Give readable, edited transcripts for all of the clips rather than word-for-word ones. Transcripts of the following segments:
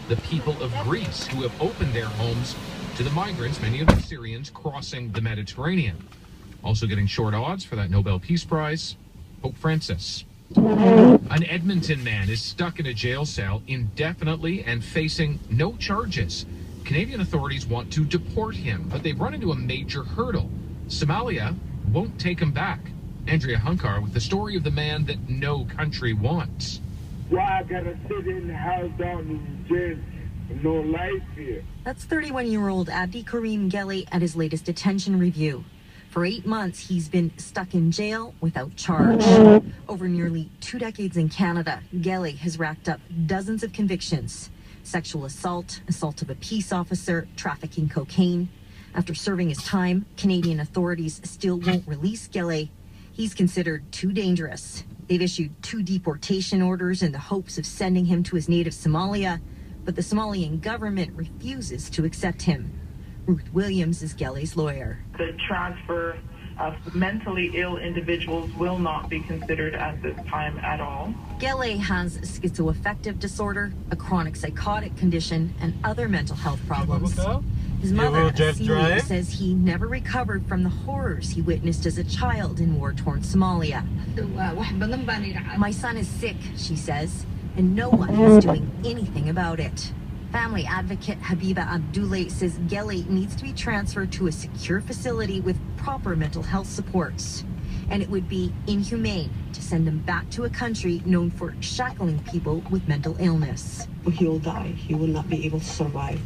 the people of Greece, who have opened their homes to the migrants, many of the Syrians crossing the Mediterranean. Also getting short odds for that Nobel Peace Prize, Pope Francis. An Edmonton man is stuck in a jail cell indefinitely and facing no charges. Canadian authorities want to deport him, but they've run into a major hurdle. Somalia won't take him back. Andrea Hunkar with the story of the man that no country wants. Why I gotta sit in the house down in jail with no life here? That's 31-year-old Abdi Karim Geli at his latest detention review. For 8 months, he's been stuck in jail without charge. Over nearly 2 decades in Canada, Geli has racked up dozens of convictions: sexual assault, assault of a peace officer, trafficking cocaine. After serving his time, Canadian authorities still won't release Geli. He's considered too dangerous. They've issued 2 deportation orders in the hopes of sending him to his native Somalia, but the Somalian government refuses to accept him. Ruth Williams is Geli's lawyer. The transfer of mentally ill individuals will not be considered at this time at all. Geli has schizoaffective disorder, a chronic psychotic condition, and other mental health problems. His mother, Celia, says he never recovered from the horrors he witnessed as a child in war-torn Somalia. My son is sick, she says, and no one is doing anything about it. Family advocate Habiba Abdullah says Geli needs to be transferred to a secure facility with proper mental health supports. And it would be inhumane to send him back to a country known for shackling people with mental illness. He will die. He will not be able to survive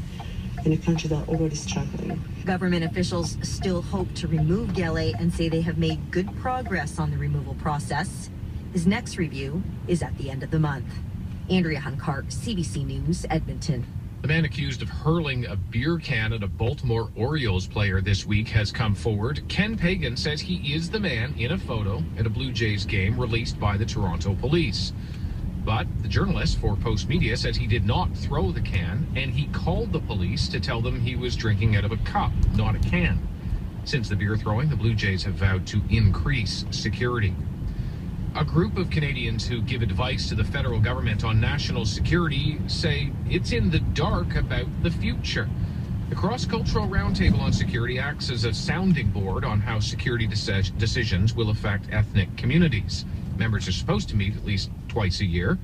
in a country that already struggling. Government officials still hope to remove Geli and say they have made good progress on the removal process. His next review is at the end of the month. Andrea Hunkar, CBC News, Edmonton. The man accused of hurling a beer can at a Baltimore Orioles player this week has come forward. Ken Pagan says he is the man in a photo at a Blue Jays game released by the Toronto police. But the journalist for Post Media says he did not throw the can, and he called the police to tell them he was drinking out of a cup, not a can. Since the beer throwing, the Blue Jays have vowed to increase security. A group of Canadians who give advice to the federal government on national security say it's in the dark about the future. The Cross-Cultural Roundtable on Security acts as a sounding board on how security decisions will affect ethnic communities. Members are supposed to meet at least twice a year,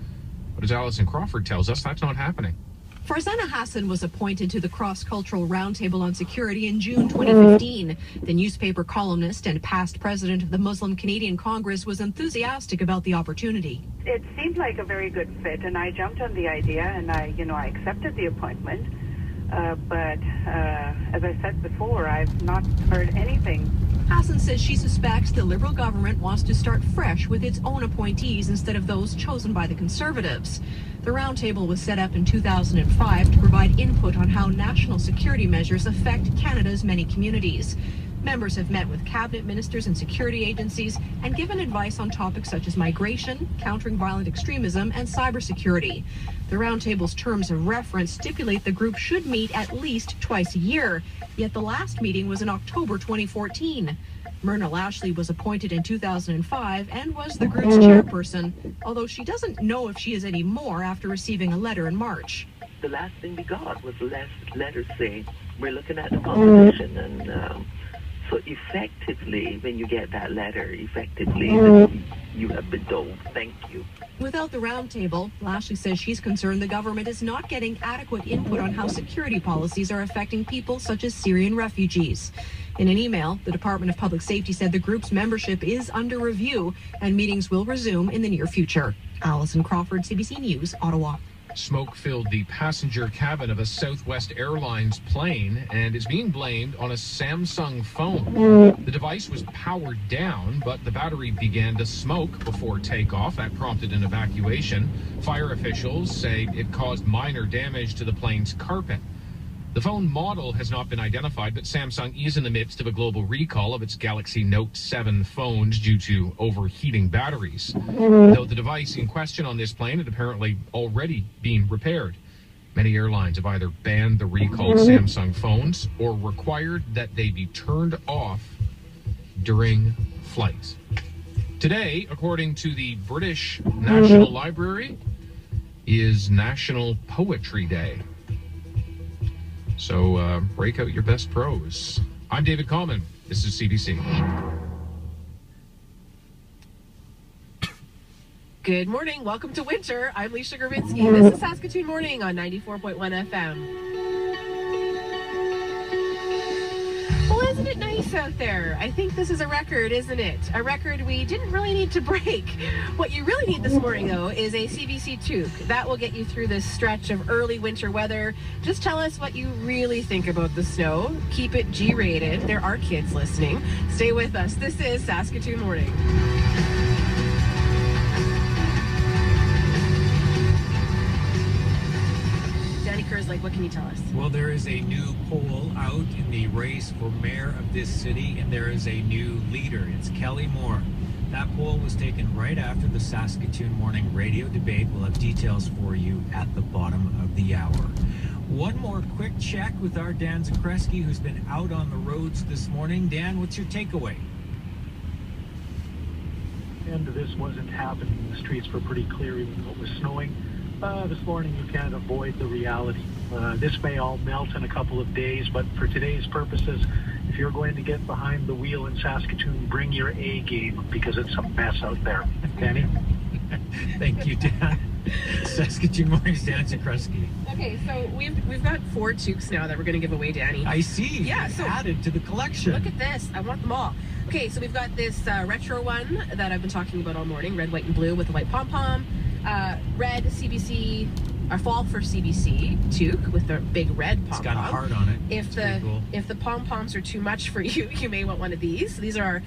but as Alison Crawford tells us, that's not happening. Farzana Hassan was appointed to the Cross-Cultural Roundtable on Security in June 2015. The newspaper columnist and past president of the Muslim Canadian Congress was enthusiastic about the opportunity. It seemed like a very good fit, and I jumped on the idea, and I accepted the appointment. But as I said before, I've not heard anything. Hassan says she suspects the Liberal government wants to start fresh with its own appointees instead of those chosen by the Conservatives. The roundtable was set up in 2005 to provide input on how national security measures affect Canada's many communities. Members have met with cabinet ministers and security agencies and given advice on topics such as migration, countering violent extremism, and cybersecurity. The roundtable's terms of reference stipulate the group should meet at least twice a year, yet the last meeting was in October 2014. Myrna Lashley was appointed in 2005 and was the group's chairperson, although she doesn't know if she is anymore after receiving a letter in March. The last thing we got was the last letter saying we're looking at the composition, and so effectively, when you get that letter, effectively, you have been told, thank you. Without the roundtable, Lashley says she's concerned the government is not getting adequate input on how security policies are affecting people such as Syrian refugees. In an email, the Department of Public Safety said the group's membership is under review and meetings will resume in the near future. Alison Crawford, CBC News, Ottawa. Smoke filled the passenger cabin of a Southwest Airlines plane and is being blamed on a Samsung phone. The device was powered down, but the battery began to smoke before takeoff. That prompted an evacuation. Fire officials say it caused minor damage to the plane's carpet. The phone model has not been identified, but Samsung is in the midst of a global recall of its Galaxy Note 7 phones due to overheating batteries. Though the device in question on this plane had apparently already been repaired. Many airlines have either banned the recalled Samsung phones or required that they be turned off during flight. Today, according to the British National Library, is National Poetry Day. So break out your best prose. I'm David Coleman. This is CBC. Good morning. Welcome to winter. I'm Lisa Gravinsky. This is Saskatoon Morning on 94.1 FM. Well, isn't it nice out there? I think this is a record, isn't it? A record we didn't really need to break. What you really need this morning, though, is a CBC toque. That will get you through this stretch of early winter weather. Just tell us what you really think about the snow. Keep it G-rated. There are kids listening. Stay with us. This is Saskatoon Morning. Like, what can you tell us? Well, there is a new poll out in the race for mayor of this city, and there is a new leader. It's Kelly Moore. That poll was taken right after the Saskatoon Morning radio debate. We'll have details for you at the bottom of the hour. One more quick check with our Dan Zakreski, who's been out on the roads this morning. Dan, what's your takeaway? And this wasn't happening. The streets were pretty clear even though it was snowing. This morning you can't avoid the reality. This may all melt in a couple of days, but for today's purposes, if you're going to get behind the wheel in Saskatoon, bring your A game because it's a mess out there. Danny? Thank you, Dan. Saskatoon Morning's Dan Zakreski. Okay, so we've got 4 toques now that we're going to give away, Danny. I see. Yeah, so added to the collection. Look at this. I want them all. Okay, so we've got this retro one that I've been talking about all morning, red, white, and blue with the white pom-pom. Red CBC, our fall for CBC toque with the big red pom-pom. It's got a heart on it. If the pom-poms are too much for you, you may want one of these. These are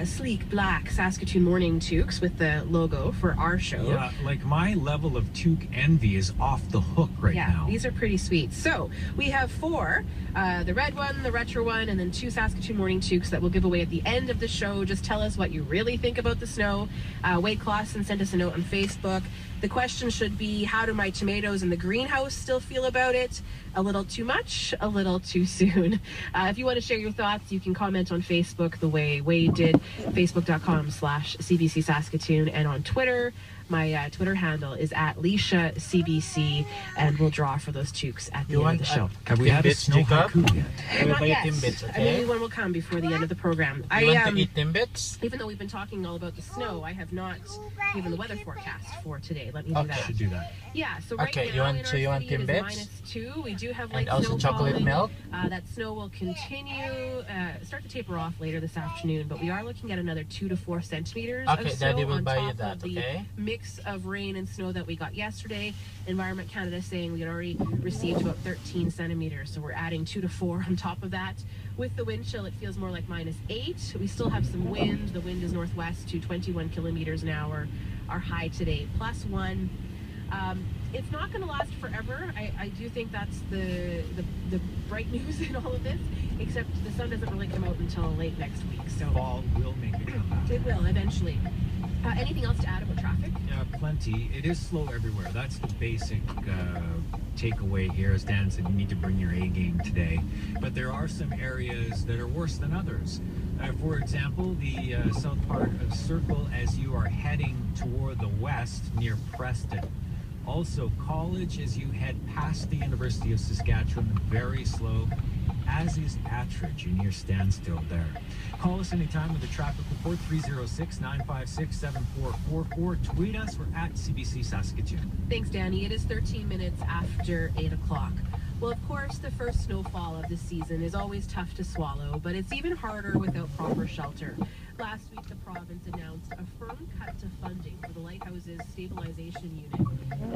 sleek black Saskatoon Morning toques with the logo for our show. Yeah, like my level of toque envy is off the hook right now. Yeah, these are pretty sweet. So we have 4, the red one, the retro one, and then 2 Saskatoon Morning toques that we'll give away at the end of the show. Just tell us what you really think about the snow. Wade Clausen sent us a note on Facebook. The question should be, how do my tomatoes in the greenhouse still feel about it? A little too much, a little too soon. If you want to share your thoughts, you can comment on Facebook the way Wade did, facebook.com/CBC Saskatoon, and on Twitter. My Twitter handle is @LishaCBC, and we'll draw for those toques at the end of the show. Have we had a snow haiku yet? Not yet. Maybe one will come before the end of the program. You want to eat Timbits? Even though we've been talking all about the snow, I have not given the weather forecast for today. Let me do that. Should do that. Yeah, so right now you want in our city it is Timbits? -2. We do have light And also snow chocolate falling. milk? That snow will continue, start to taper off later this afternoon, but we are looking at another 2 to 4 centimeters of snow Daddy will on buy top you that, of the mix of rain and snow that we got yesterday. Environment Canada saying we had already received about 13 centimeters, so we're adding 2 to 4 on top of that. With the wind chill, it feels more like -8. We still have some wind. The wind is northwest to 21 kilometers an hour. Our high today, +1. It's not going to last forever. I do think that's the bright news in all of this, except the sun doesn't really come out until late next week. So fall will make a comeback. It will, eventually. Anything else to add about traffic? Plenty. It is slow everywhere. That's the basic takeaway here. As Dan said, you need to bring your A game today. But there are some areas that are worse than others. For example, the south part of Circle as you are heading toward the west near Preston. Also, College as you head past the University of Saskatchewan, very slow, as is Attridge. You're near standstill there. Call us anytime with a traffic report, 306-956-7444. Tweet us, we're @CBC Saskatoon. Thanks, Danny. It is 13 minutes after 8 o'clock. Well, of course, the first snowfall of the season is always tough to swallow, but it's even harder without proper shelter. Last week, the province announced a firm cut to funding for the Lighthouse's stabilization unit.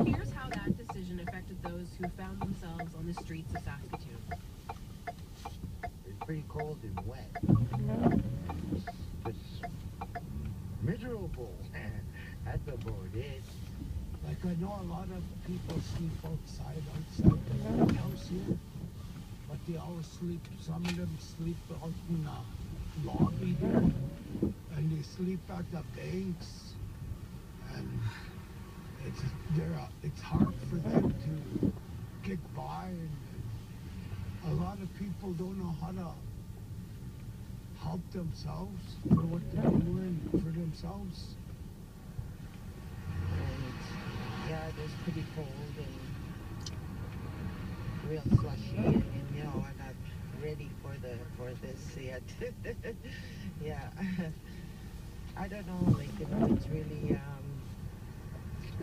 Here's how that decision affected those who found themselves on the streets of Saskatoon. It's pretty cold and wet. It's miserable. That's about it. Like I know a lot of people sleep outside the house here, but they all sleep, some of them sleep out in the lobby there, and they sleep at the banks, and it's hard for them to get by, and a lot of people don't know how to help themselves for what they're doing for themselves. Yeah, Yeah, it was pretty cold and real slushy, and you know, I'm not ready for this yet. Yeah, I don't know, like, you know, it's really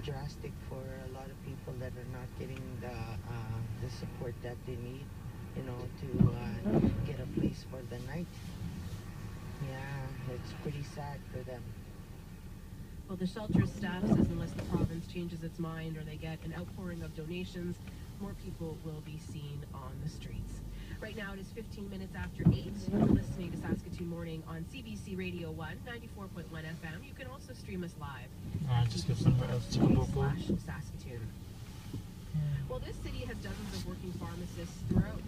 drastic for a lot of people that are not getting the support that they need, you know, to get a place for the night. Yeah, it's pretty sad for them. Well, the shelter's staff says unless the province changes its mind or they get an outpouring of donations, more people will be seen on the streets. Right now it is 15 minutes after 8. You're listening to Saskatoon Morning on CBC Radio 1, 94.1 FM. You can also stream us live at CBC.ca/Saskatoon. Well, this city has dozens of working pharmacists throughout.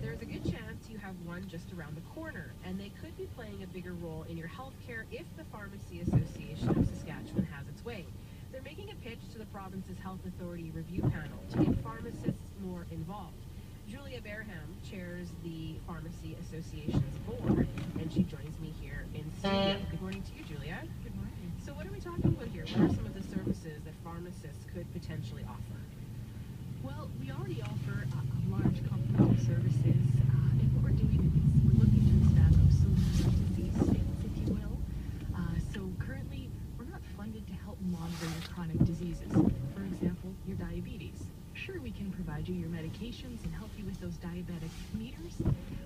There's a good chance you have one just around the corner, and they could be playing a bigger role in your healthcare if the Pharmacy Association of Saskatchewan has its way. They're making a pitch to the province's Health Authority Review Panel to get pharmacists more involved. Julia Barham chairs the Pharmacy Association's board, and she joins me here in studio. Good morning to you, Julia. Good morning. So what are we talking about here? What are some of the services that pharmacists could potentially offer? Well, we already offer a large complement of services, and what we're doing is we're looking to expand those social disease states, if you will. So currently, we're not funded to help monitor your chronic diseases. For example, your diabetes. Sure, we can provide you your medications and help you with those diabetic meters,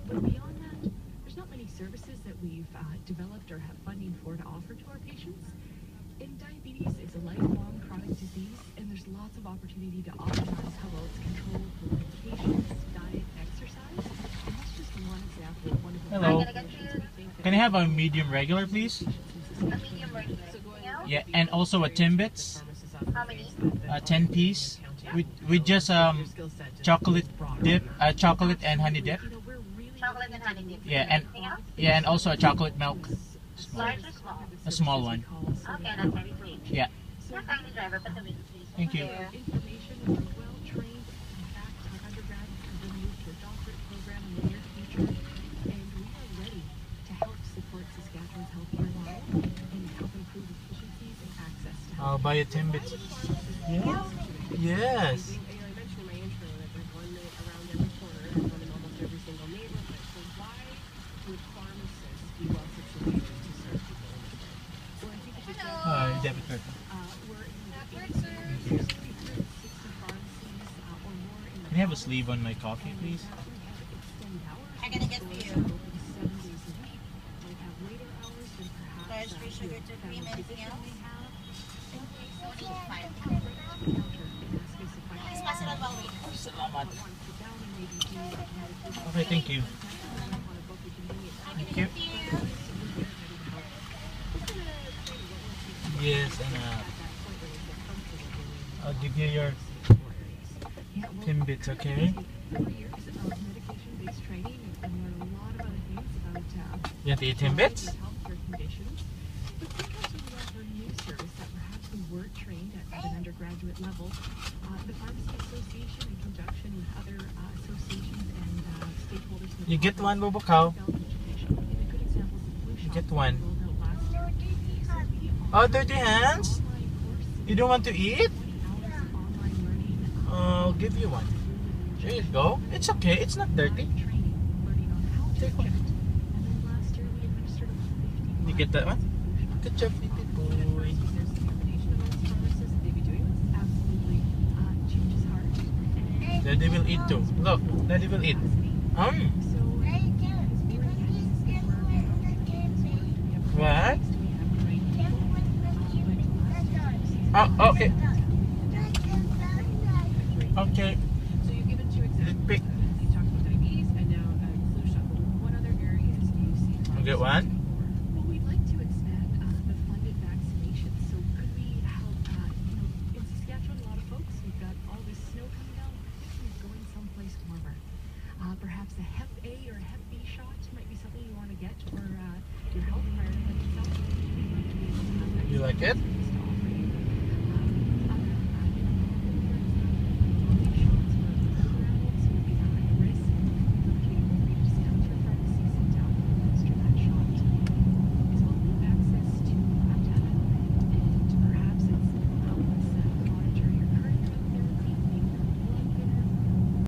but beyond that, there's not many services that we've developed or have funding for to offer to our patients. And diabetes is a lifelong chronic disease, and there's lots of opportunity to optimize how well it's controlled with medications, diet, exercise, and that's just one example of one of the Hello. medications we think that Can I have a medium regular, please? a medium regular. Yeah, and also a Timbits. How many? 10 piece. With just chocolate dip, chocolate and honey dip. Chocolate and honey dip. Yeah, and also a chocolate milk. Large or small? A small one. Okay, that's very sweet. Yeah. Kindly driver, put the weight, please. Thank you. Information is well trained. In fact, our undergrads have been moved to a doctorate program in the near future, and we are ready to help support Saskatchewan's healthcare model and help improve efficiencies and access to health. I'll buy a Timbits. Yes. Yes. I mentioned in my intro that there's one around every corner and one in almost every single neighborhood. So why would pharmacists be well situated to serve people in this way? Well, I think it's just Debit card. we're in the 60 pharmacies or more in the Can I have a sleeve on my coffee, please? I'm gonna get for you. 7 days a week. Might have later hours than perhaps Large free sugar to cream, anything else? Please pass it on while waiting. Salamat. Okay, thank you. Thank you. Yes, and I'll give you your Timbits, okay? Medication-based training and learn a lot of other things about You want to eat Timbits? healthcare conditions. But sometimes when we offer a new service that perhaps we weren't trained at an undergraduate level, the Pharmacy Association, in conjunction with other associations and stakeholders, You get one, Bubakaw. You get one. Oh, dirty hands? You don't want to eat? I'll give you one. There you go. It's okay. It's not dirty. Take one. You get that one? Good job, baby boy. Daddy will eat too. Look, Daddy will eat. What? Oh, okay. Okay. So you've given 2 examples. You talked about diabetes and now flu shot. What other areas do you see? I'll get one. Well, we'd like to expand the funded vaccinations. So could we help, in Saskatchewan, a lot of folks, we've got all this snow coming down, we're going someplace warmer. Perhaps a Hep A or a Hep B shot might be something you want to get for your health priority. You like it?